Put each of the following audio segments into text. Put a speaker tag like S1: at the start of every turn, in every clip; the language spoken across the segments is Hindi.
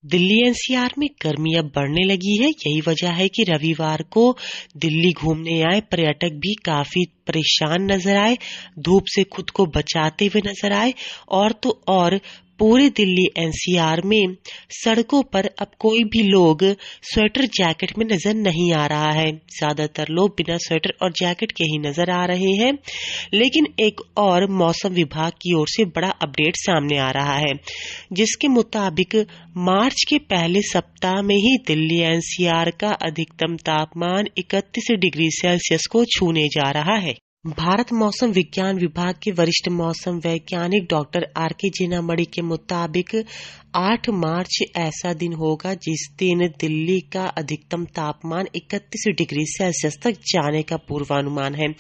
S1: दिल्ली एनसीआर में गर्मी अब बढ़ने लगी है। यही वजह है कि रविवार को दिल्ली घूमने आए पर्यटक भी काफी परेशान नजर आए, धूप से खुद को बचाते हुए नजर आए। और तो और पूरे दिल्ली एनसीआर में सड़कों पर अब कोई भी लोग स्वेटर जैकेट में नजर नहीं आ रहा है। ज्यादातर लोग बिना स्वेटर और जैकेट के ही नजर आ रहे हैं। लेकिन एक और मौसम विभाग की ओर से बड़ा अपडेट सामने आ रहा है, जिसके मुताबिक मार्च के पहले सप्ताह में ही दिल्ली एनसीआर का अधिकतम तापमान 31 डिग्री सेल्सियस को छूने जा रहा है। भारत मौसम विज्ञान विभाग के वरिष्ठ मौसम वैज्ञानिक डॉक्टर आर.के. जेनामणि के मुताबिक 8 मार्च ऐसा दिन होगा जिस दिन दिल्ली का अधिकतम तापमान 31 डिग्री सेल्सियस तक जाने का पूर्वानुमान है।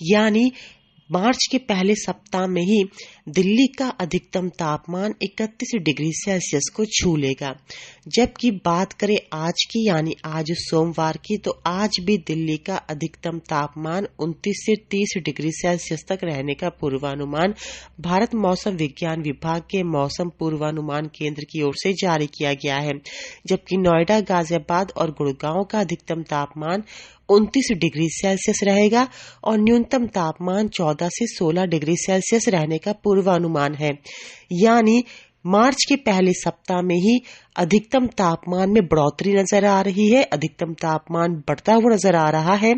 S1: यानी मार्च के पहले सप्ताह में ही दिल्ली का अधिकतम तापमान 31 डिग्री सेल्सियस को छू लेगा। जबकि बात करें आज की, यानी आज सोमवार की, तो आज भी दिल्ली का अधिकतम तापमान 29 से 30 डिग्री सेल्सियस तक रहने का पूर्वानुमान भारत मौसम विज्ञान विभाग के मौसम पूर्वानुमान केंद्र की ओर से जारी किया गया है। जबकि नोएडा, गाजियाबाद और गुड़गांव का अधिकतम तापमान 29 डिग्री सेल्सियस रहेगा और न्यूनतम तापमान 14 से 16 डिग्री सेल्सियस रहने का पूर्वानुमान है। यानी मार्च के पहले सप्ताह में ही अधिकतम तापमान में बढ़ोतरी नजर आ रही है, अधिकतम तापमान बढ़ता हुआ नजर आ रहा है।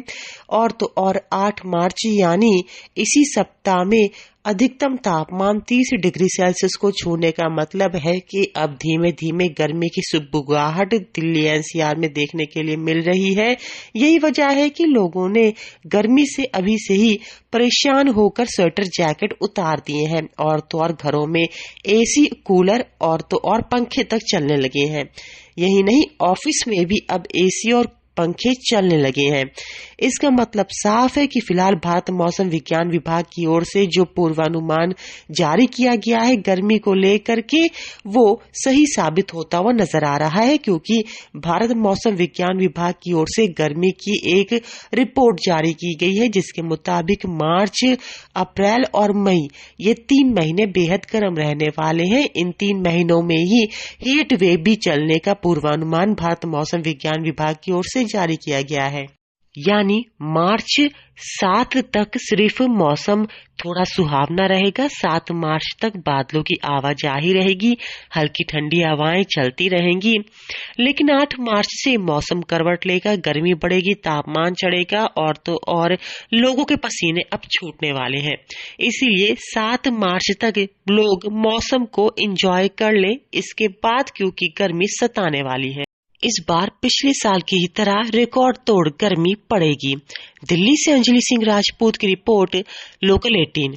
S1: और तो और 8 मार्च यानी इसी सप्ताह में अधिकतम तापमान 30 डिग्री सेल्सियस को छूने का मतलब है कि अब धीमे धीमे गर्मी की सुगबुगाहट दिल्ली एनसीआर में देखने के लिए मिल रही है। यही वजह है कि लोगों ने गर्मी से अभी से ही परेशान होकर स्वेटर जैकेट उतार दिए हैं और तो और घरों में एसी, कूलर और तो और पंखे तक चलने लगे हैं। यही नहीं, ऑफिस में भी अब एसी और पंखे चलने लगे हैं। इसका मतलब साफ है कि फिलहाल भारत मौसम विज्ञान विभाग की ओर से जो पूर्वानुमान जारी किया गया है गर्मी को लेकर के, वो सही साबित होता हुआ नजर आ रहा है, क्योंकि भारत मौसम विज्ञान विभाग की ओर से गर्मी की एक रिपोर्ट जारी की गई है, जिसके मुताबिक मार्च, अप्रैल और मई ये 3 महीने बेहद गर्म रहने वाले हैं। इन 3 महीनों में ही हीट वेव भी चलने का पूर्वानुमान भारत मौसम विज्ञान विभाग की ओर से जारी किया गया है। यानी मार्च 7 तक सिर्फ मौसम थोड़ा सुहावना रहेगा। 7 मार्च तक बादलों की आवाजाही रहेगी, हल्की ठंडी हवाएं चलती रहेंगी। लेकिन 8 मार्च से मौसम करवट लेगा, गर्मी बढ़ेगी, तापमान चढ़ेगा और तो और लोगों के पसीने अब छूटने वाले हैं। इसीलिए 7 मार्च तक लोग मौसम को एंजॉय कर ले, इसके बाद क्योंकि गर्मी सताने वाली है। इस बार पिछले साल की ही तरह रिकॉर्ड तोड़ गर्मी पड़ेगी। दिल्ली से अंजलि सिंह राजपूत की रिपोर्ट, लोकल 18।